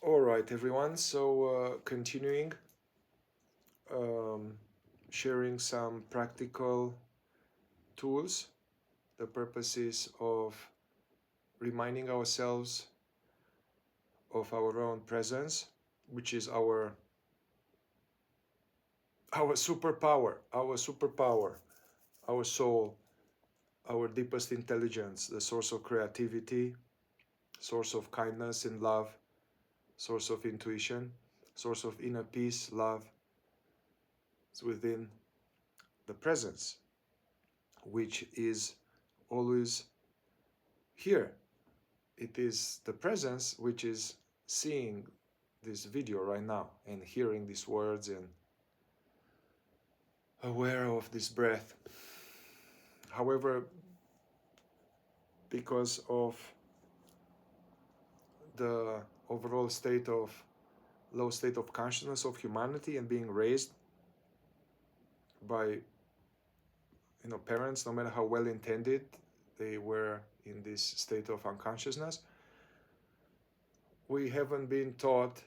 All right, everyone. So, continuing, um, sharing some practical tools. The purpose is of reminding ourselves of our own presence, which is our superpower, our soul, our deepest intelligence, the source of creativity, source of kindness and love, source of intuition, source of inner peace, love. It's within the presence, which is always here. It is the presence which is seeing this video right now and hearing these words and aware of this breath. However, because of the overall low state of consciousness of humanity and being raised by parents, no matter how well intended they were in this state of unconsciousness, we haven't been taught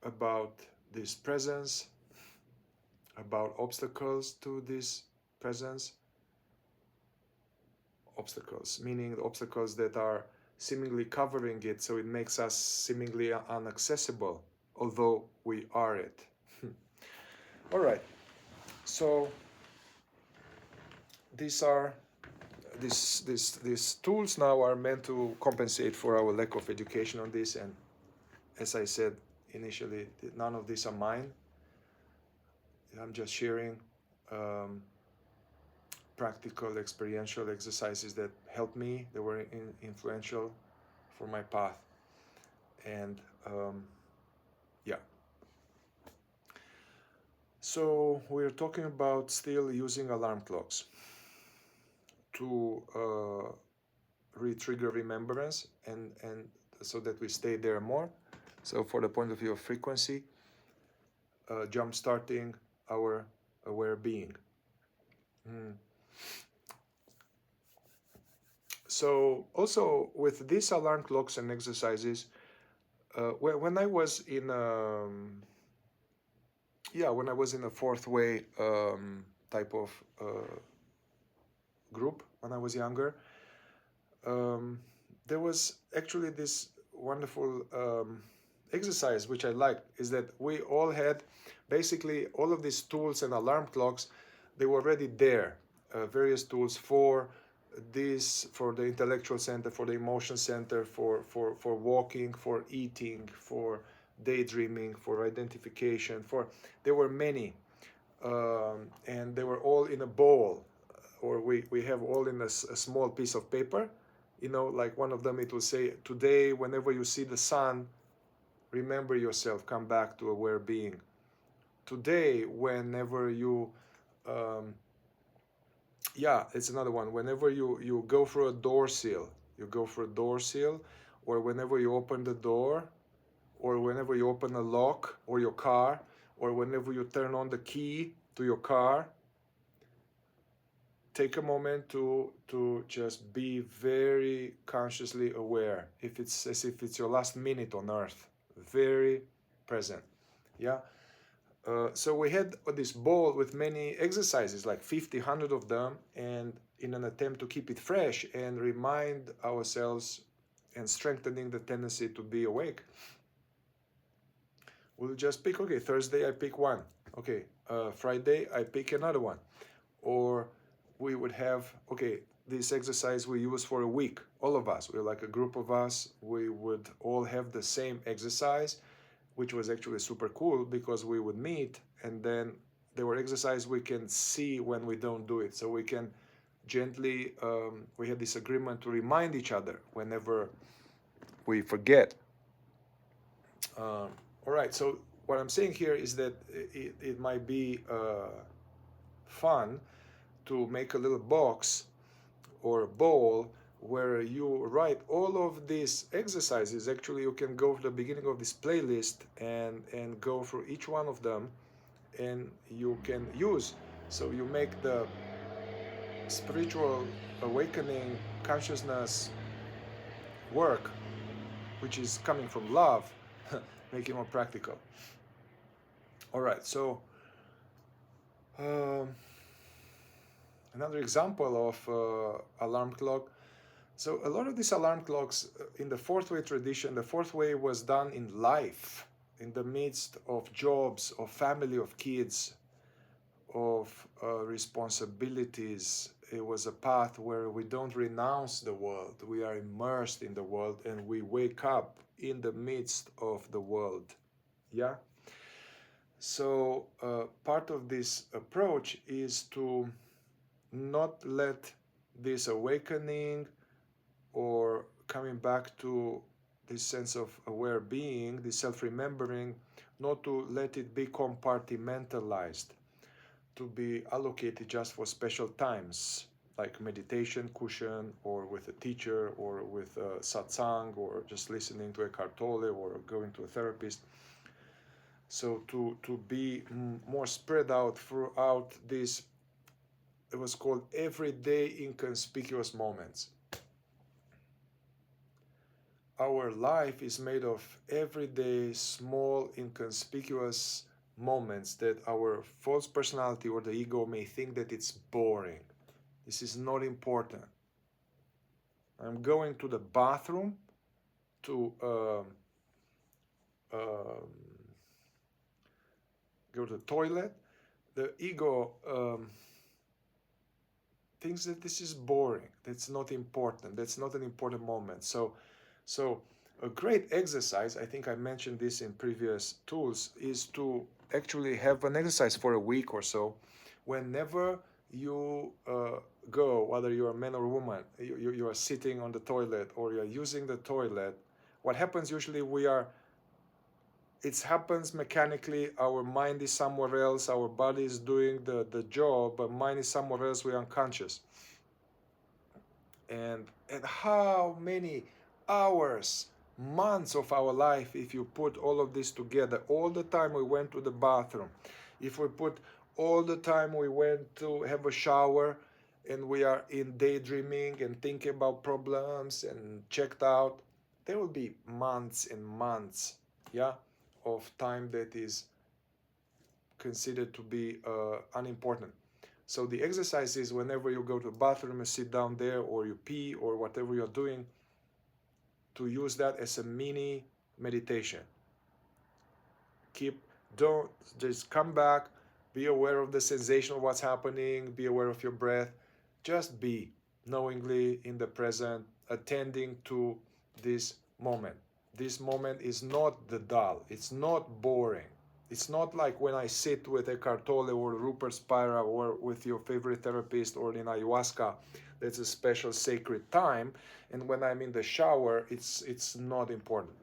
about this presence, about obstacles to this presence. Obstacles, meaning obstacles that are seemingly covering it, so it makes us seemingly inaccessible, although we are it. All right, so these tools now are meant to compensate for our lack of education on this, and as I said initially, none of these are mine. I'm just sharing practical experiential exercises that helped me, that were influential for my path. And yeah, so we're talking about still using alarm clocks to re-trigger remembrance and so that we stay there more. So for the point of view of frequency, jump starting our aware being. So also with these alarm clocks and exercises, when I was in when I was in a fourth way type of group when I was younger, there was actually this wonderful exercise which I liked, is that we all had basically all of these tools and alarm clocks. They were already there, various tools for this, for the intellectual center, for the emotion center, for walking, for eating, for daydreaming, for identification, for there were many, and they were all in a bowl, or we have all in a small piece of paper, like one of them, it will say, today whenever you see the sun, remember yourself, come back to aware being. Today whenever you it's another one, whenever you go for a door seal, or whenever you open the door, or whenever you open a lock or your car, or whenever you turn on the key to your car, take a moment to just be very consciously aware, if it's as if it's your last minute on earth, very present. So we had this bowl with many exercises, like 50, 100 of them, and in an attempt to keep it fresh and remind ourselves and strengthening the tendency to be awake, we'll just pick, okay, Thursday I pick one, okay, Friday I pick another one. Or we would have, okay, this exercise we use for a week, all of us, we're like a group of us, we would all have the same exercise, which was actually super cool, because we would meet and then there were exercises we can see when we don't do it, so we can gently, we had this agreement to remind each other whenever we forget. All right, so what I'm saying here is that it might be fun to make a little box or a bowl where you write all of these exercises. Actually, you can go to the beginning of this playlist and go through each one of them, and you can use. So you make the spiritual awakening consciousness work, which is coming from love, make it more practical. All right, so um, another example of alarm clock. So a lot of these alarm clocks in the fourth way tradition, the fourth way was done in life, in the midst of jobs, of family, of kids, of responsibilities. It was a path where we don't renounce the world. We are immersed in the world and we wake up in the midst of the world. Yeah? So part of this approach is to not let this awakening or coming back to this sense of aware being, this self-remembering, not to let it be compartmentalized, to be allocated just for special times, like meditation cushion, or with a teacher, or with a satsang, or just listening to a kartole, or going to a therapist. So to be more spread out throughout this, it was called everyday inconspicuous moments. Our life is made of everyday small inconspicuous moments that our false personality or the ego may think that it's boring. This is not important. I'm going to the bathroom to go to the toilet. The ego thinks that this is boring. That's not important. That's not an important moment. So a great exercise, I think I mentioned this in previous tools, is to actually have an exercise for a week or so. Whenever you go, whether you're a man or a woman, you are sitting on the toilet or you're using the toilet, what happens usually it happens mechanically. Our mind is somewhere else, our body is doing the job, but mind is somewhere else, we're unconscious. And how many hours, months of our life, if you put all of this together, all the time we went to the bathroom, if we put all the time we went to have a shower and we are in daydreaming and thinking about problems and checked out, there will be months and months, yeah, of time that is considered to be unimportant. So the exercise is whenever you go to the bathroom and sit down there, or you pee, or whatever you're doing, to use that as a mini meditation. Don't just come back, be aware of the sensation of what's happening, be aware of your breath, just be knowingly in the present, attending to this moment. This moment is not the dull, it's not boring. It's not like when I sit with a Cartole or Rupert Spira or with your favorite therapist or in ayahuasca. That's a special sacred time. And when I'm in the shower, it's not important.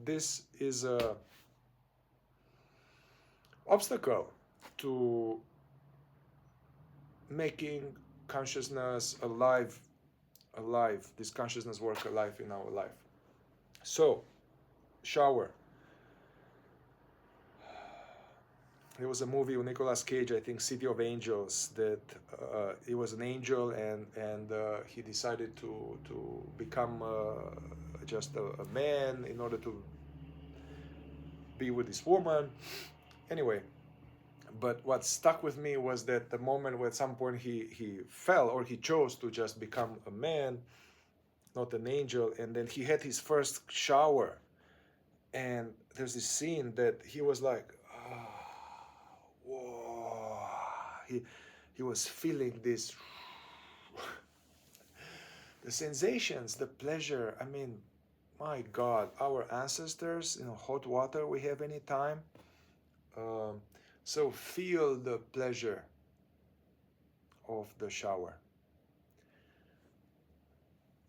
This is a obstacle to making consciousness alive, this consciousness work alive in our life. So, shower. There was a movie with Nicolas Cage, I think, City of Angels, that he was an angel and he decided to become just a man in order to be with this woman. Anyway, but what stuck with me was that the moment where at some point he fell, or he chose to just become a man, not an angel, and then he had his first shower. And there's this scene that he was like, whoa. He was feeling this, the sensations, the pleasure. I mean, my God, our ancestors, hot water we have anytime. So feel the pleasure of the shower.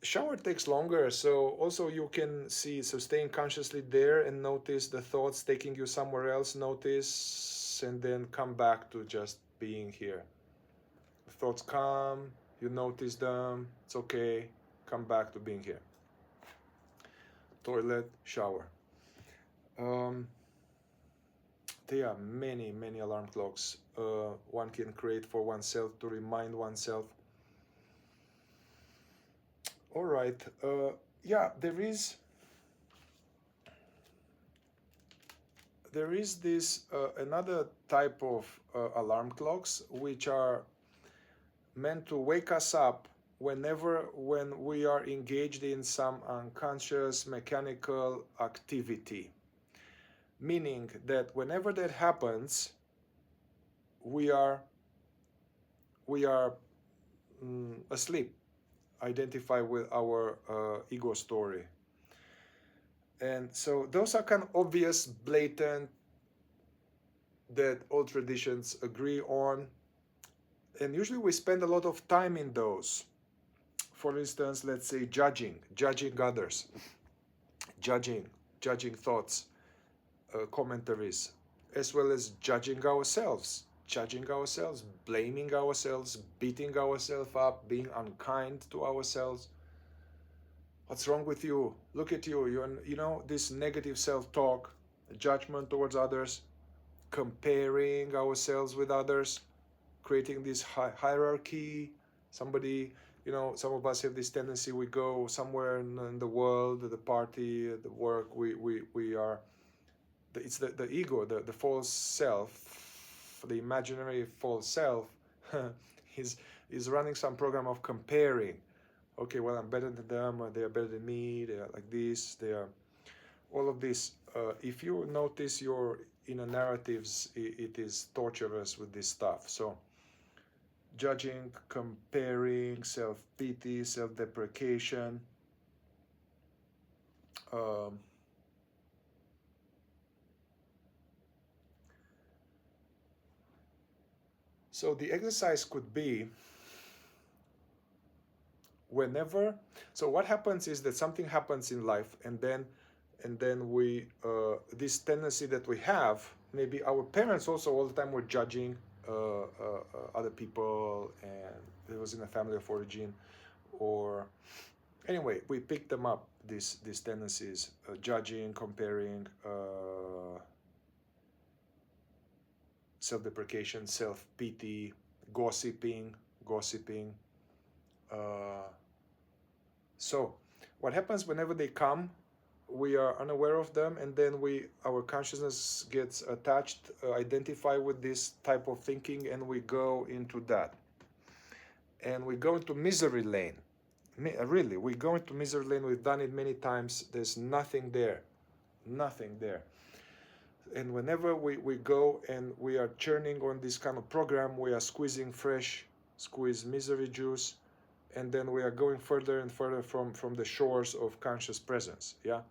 Shower takes longer, so also you can staying consciously there and notice the thoughts taking you somewhere else, notice, and then come back to just being here. The thoughts come, you notice them, it's okay, come back to being here. Toilet, shower. There are many alarm clocks one can create for oneself to remind oneself. All right, yeah, there is there is this another type of alarm clocks which are meant to wake us up when we are engaged in some unconscious mechanical activity, meaning that whenever that happens, we are asleep, identify with our ego story. And so those are kind of obvious, blatant, that all traditions agree on. And usually we spend a lot of time in those. For instance, let's say judging others, judging thoughts, commentaries, as well as judging ourselves, blaming ourselves, beating ourselves up, being unkind to ourselves. What's wrong with you? Look at you. This negative self-talk, judgment towards others, comparing ourselves with others, creating this hierarchy. Somebody, some of us have this tendency. We go somewhere in the world, at the party, at the work. We are. It's the ego, the false self, the imaginary false self. is running some program of comparing. Okay, well, I'm better than them, or they are better than me. They are like this. They are all of this. If you notice your inner narratives, it is torturous with this stuff. So judging, comparing, self-pity, self-deprecation. So the exercise could be whenever. So what happens is that something happens in life, and then we this tendency that we have. Maybe our parents also all the time were judging other people, and it was in a family of origin, or anyway, we pick them up, these tendencies, judging, comparing, self-deprecation, self-pity, gossiping. So what happens whenever they come, we are unaware of them, and then our consciousness gets attached, identify with this type of thinking, and we go into that. And we go into misery lane. Really, we go into misery lane. We've done it many times. There's nothing there. And whenever we go and we are churning on this kind of program, we are squeeze misery juice, and then we are going further and further from the shores of conscious presence. Yeah.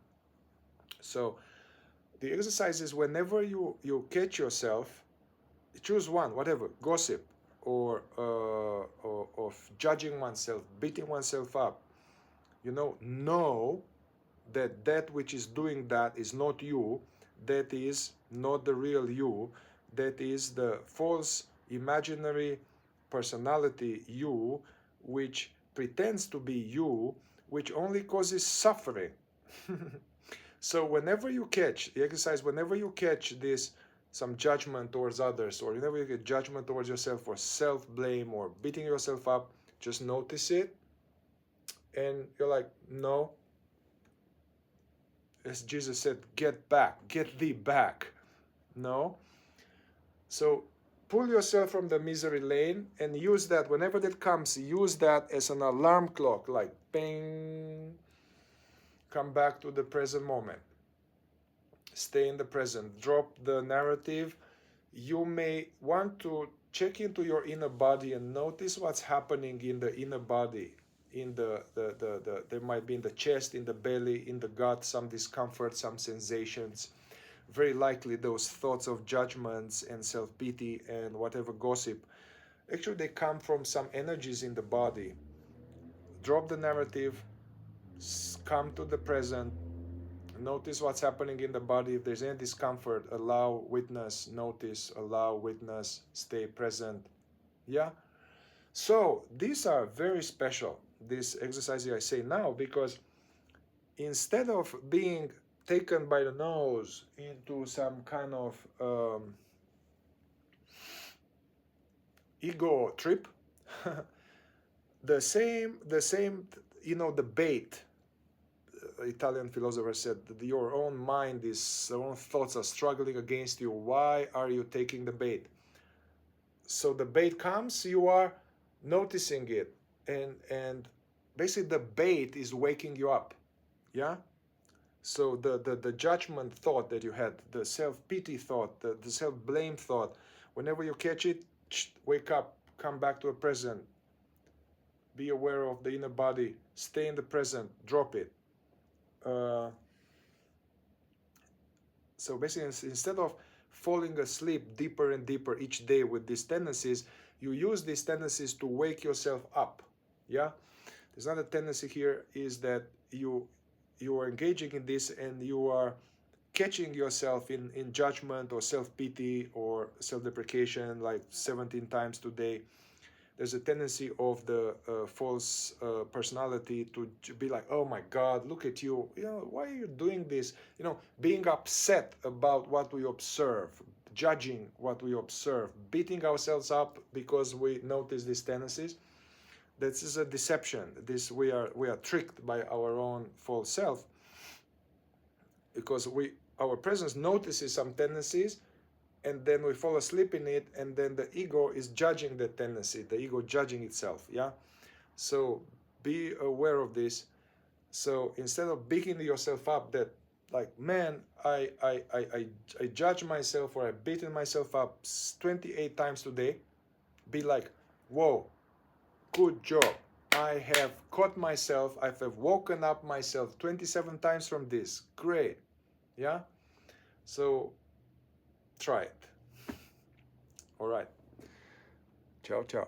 So the exercise is whenever you catch yourself, choose one, whatever, gossip, or of judging oneself, beating oneself up. Know that which is doing that is not you. That is not the real you. That is the false imaginary personality you, which pretends to be you, which only causes suffering. So whenever you catch the exercise, whenever you catch this, some judgment towards others, or whenever you get judgment towards yourself, or self-blame, or beating yourself up, just notice it, and you're like, no. As Jesus said, get thee back. No. So pull yourself from the misery lane and use that. Whenever that comes, use that as an alarm clock, like ping. Come back to the present moment. Stay in the present. Drop the narrative. You may want to check into your inner body and notice what's happening in the inner body. There might be in the chest, in the belly, in the gut, some discomfort, some sensations. Very likely those thoughts of judgments and self-pity and whatever gossip, actually they come from some energies in the body. Drop the narrative, come to the present, notice what's happening in the body. If there's any discomfort, allow, witness, notice, allow, witness, stay present. Yeah? So these are very special, this exercise I say now, because instead of being taken by the nose into some kind of ego trip, the same, the bait, Italian philosopher said that your own mind your own thoughts are struggling against you. Why are you taking the bait? So the bait comes, you are noticing it, and basically the bait is waking you up. Yeah. So the judgment thought that you had, the self-pity thought, the self-blame thought, whenever you catch it, wake up, come back to the present, be aware of the inner body, stay in the present, drop it. So basically, instead of falling asleep deeper and deeper each day with these tendencies, you use these tendencies to wake yourself up. Yeah. There's another tendency here is that you are engaging in this and you are catching yourself in judgment or self-pity or self-deprecation like 17 times today. There's a tendency of the false personality to be like, oh my God, look at you, why are you doing this? Being upset about what we observe, judging what we observe, beating ourselves up because we notice these tendencies. This is a deception. We are tricked by our own false self, because our presence notices some tendencies, and then we fall asleep in it, and then the ego is judging the tendency, the ego judging itself. Yeah. So be aware of this. So instead of beating yourself up that like, man, I judge myself or I beaten myself up 28 times today, be like, whoa, good job. I have caught myself. I have woken up myself 27 times from this. Great. Yeah. So try it. All right. Ciao, ciao.